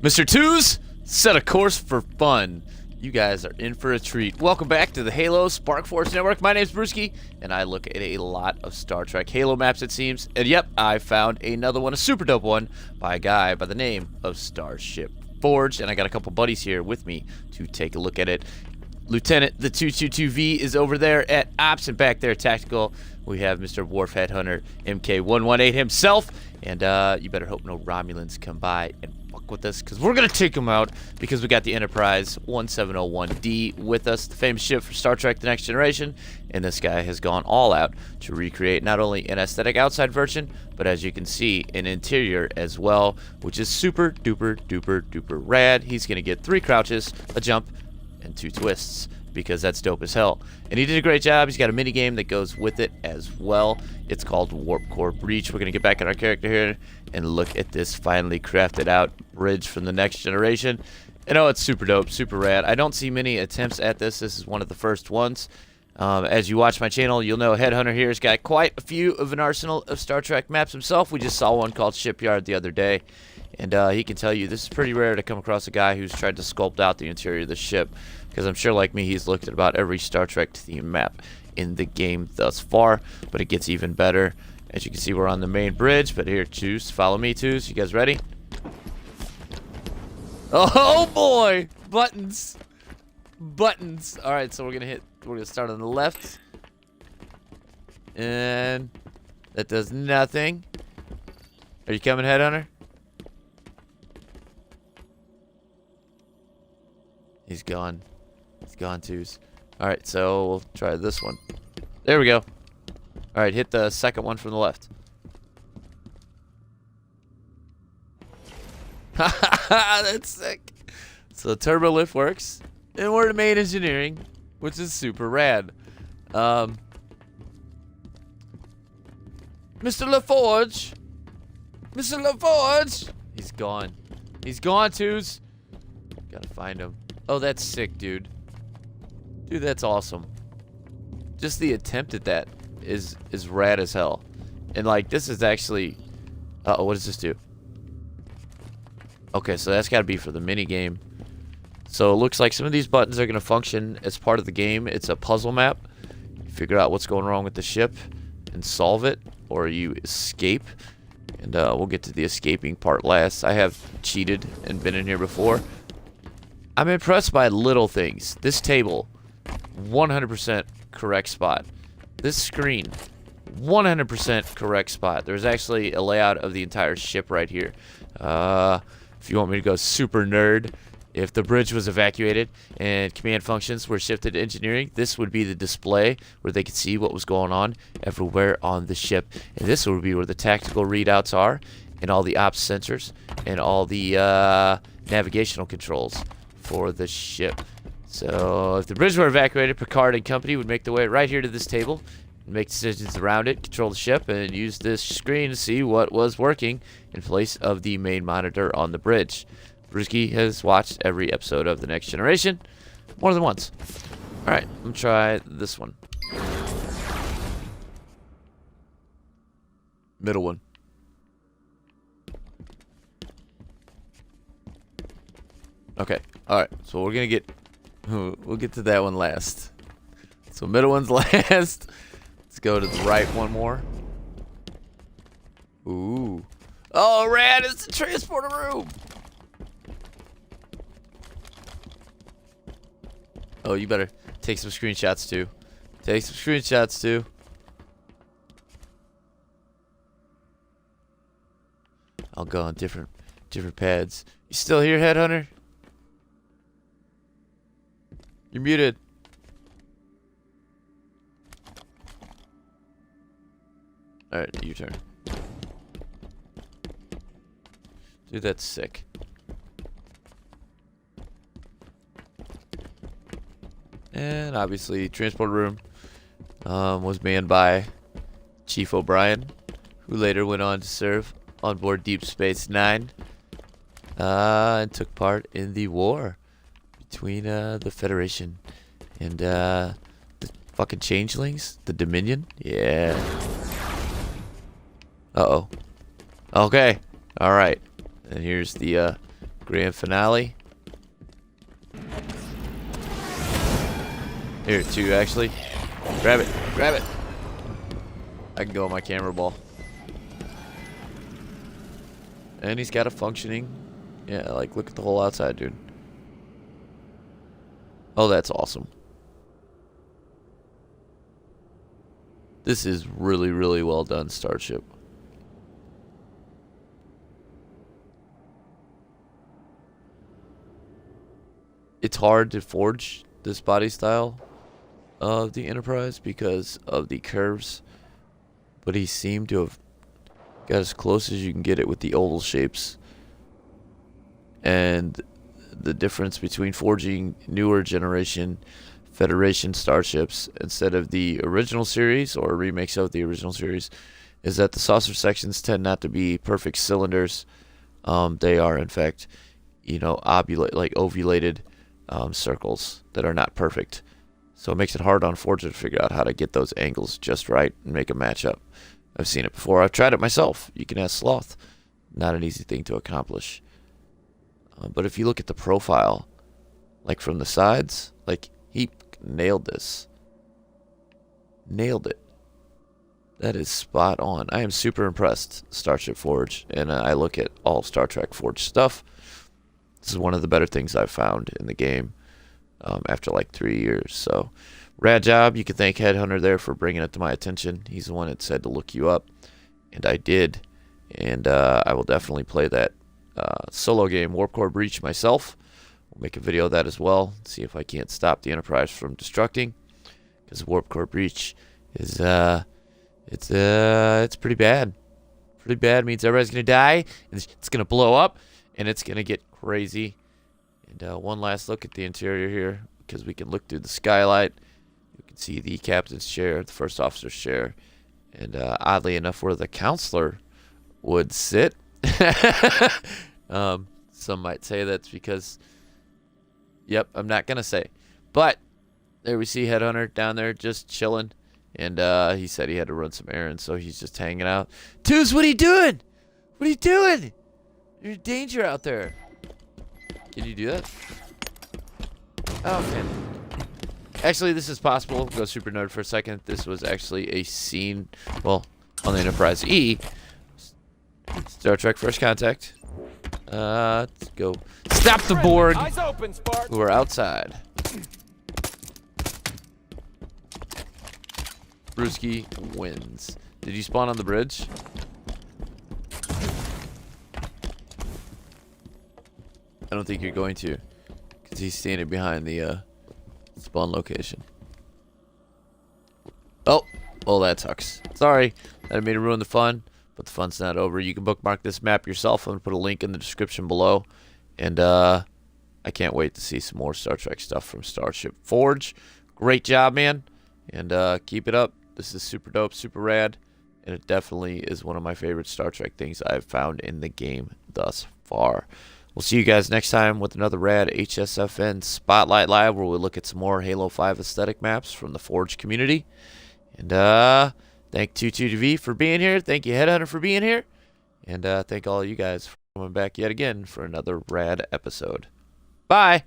Mr. Twos, set a course for fun. You guys are in for a treat. Welcome back to the Halo Spark Force Network. My name's Brusky, and I look at a lot of Star Trek Halo maps, it seems. And yep, I found another one, a super dope one, by a guy by the name of Starship Forge. And I got a couple buddies here with me to take a look at it. Lieutenant, the 222V is over there at Ops, and back there, Tactical, we have Mr. Wharf Headhunter MK118 himself. And you better hope no Romulans come by and fuck with us, because we're going to take them out, because we got the Enterprise 1701D with us, the famous ship for Star Trek The Next Generation. And this guy has gone all out to recreate not only an aesthetic outside version, but as you can see, an interior as well, which is super duper duper duper rad. He's going to get 3 crouches, a jump, and 2 twists, because that's dope as hell. And he did a great job. He's got a mini game that goes with it as well. It's called Warp Core Breach. We're gonna get back at our character here and look at this finally crafted out bridge from the Next Generation. And oh, it's super dope, super rad. I don't see many attempts at this. This is one of the first ones. As you watch my channel, you'll know Headhunter here has got quite a few of an arsenal of Star Trek maps himself. We just saw one called Shipyard the other day. And he can tell you this is pretty rare to come across a guy who's tried to sculpt out the interior of the ship, because I'm sure, like me, he's looked at about every Star Trek theme map in the game thus far, but it gets even better. As you can see, we're on the main bridge, but here, Twos, follow me, Twos. You guys ready? Oh boy! Buttons! Buttons! Alright, so we're gonna start on the left. And that does nothing. Are you coming, Headhunter? He's gone. He's gone, Twos. Alright, so we'll try this one. There we go. Alright, hit the second one from the left. That's sick. So turbo lift works. And we're in main engineering, which is super rad. Mr. LaForge! Mr. LaForge! He's gone. He's gone, Twos. Gotta find him. Oh, that's sick, dude. Dude, that's awesome. Just the attempt at that is rad as hell. And like, this is actually... Uh-oh, what does this do? Okay, so that's gotta be for the mini game. So it looks like some of these buttons are gonna function as part of the game. It's a puzzle map. You figure out what's going wrong with the ship and solve it, or you escape. And we'll get to the escaping part last. I have cheated and been in here before. I'm impressed by little things. This table, 100% correct spot. This screen, 100% correct spot. There's actually a layout of the entire ship right here. If you want me to go super nerd, if the bridge was evacuated and command functions were shifted to engineering, this would be the display where they could see what was going on everywhere on the ship. And this would be where the tactical readouts are, and all the ops sensors, and all the navigational controls for the ship. So if the bridge were evacuated, Picard and company would make their way right here to this table, make decisions around it, control the ship, and use this screen to see what was working in place of the main monitor on the bridge. Brusky has watched every episode of The Next Generation more than once. Alright, I'm gonna try this one. Middle one. Okay, alright, so we're gonna get, we'll get to that one last. So middle one's last. Let's go to the right one more. Ooh. Oh, rad, it's the transporter room! Oh, you better take some screenshots too. Take some screenshots too. I'll go on different pads. You still here, Headhunter? You're muted. Alright, your turn. Dude, that's sick. And obviously, transport room was manned by Chief O'Brien, who later went on to serve on board Deep Space Nine and took part in the war between the Federation and the fucking changelings, the Dominion. Yeah. Uh-oh. Okay. All right. And here's the Grand finale. Here, two actually. Grab it. Grab it. I can go on my camera ball. And he's got a functioning. Yeah, like, look at the whole outside, dude. Oh, that's awesome. This is really, really well done, Starship. It's hard to forge this body style of the Enterprise because of the curves, but he seemed to have got as close as you can get it with the oval shapes. And the difference between forging newer generation Federation starships instead of the original series or remakes of the original series is that the saucer sections tend not to be perfect cylinders. They are, in fact, you know, ovulated circles that are not perfect. So it makes it hard on Forger to figure out how to get those angles just right and make them match up. I've seen it before. I've tried it myself. You can ask Sloth. Not an easy thing to accomplish. But if you look at the profile, like from the sides, like he nailed this. Nailed it. That is spot on. I am super impressed, Starship Forge. And I look at all Star Trek Forge stuff. This is one of the better things I've found in the game after like 3 years. So, rad job. You can thank Headhunter there for bringing it to my attention. He's the one that said to look you up. And I did. And I will definitely play that solo game, Warp Core Breach, myself. We'll make a video of that as well. See if I can't stop the Enterprise from destructing. Because Warp Core Breach is, it's pretty bad. Pretty bad means everybody's going to die. And it's going to blow up. And it's going to get crazy. And one last look at the interior here, because we can look through the skylight. You can see the captain's chair, the first officer's chair, and oddly enough, where the counselor would sit. Some might say that's because, yep, I'm not going to say. But there we see Headhunter down there just chilling. And he said he had to run some errands, so he's just hanging out. Twos, what are you doing? What are you doing? You're in danger out there. Can you do that? Oh, man. Actually, this is possible. Go super nerd for a second. This was actually a scene, well, on the Enterprise E. Star Trek First Contact. Let's go. Stop the Borg, who are outside. Brusky wins. Did you spawn on the bridge? I don't think you're going to, because he's standing behind the spawn location. Oh, well, that sucks. Sorry, I didn't mean to ruin the fun, but the fun's not over. You can bookmark this map yourself. I'm going to put a link in the description below. And I can't wait to see some more Star Trek stuff from Starship Forge. Great job, man. And keep it up. This is super dope, super rad. And it definitely is one of my favorite Star Trek things I've found in the game thus far. We'll see you guys next time with another rad HSFN Spotlight Live, where we'll look at some more Halo 5 aesthetic maps from the Forge community. And thank 22TV for being here. Thank you, Headhunter, for being here. And thank all of you guys for coming back yet again for another rad episode. Bye!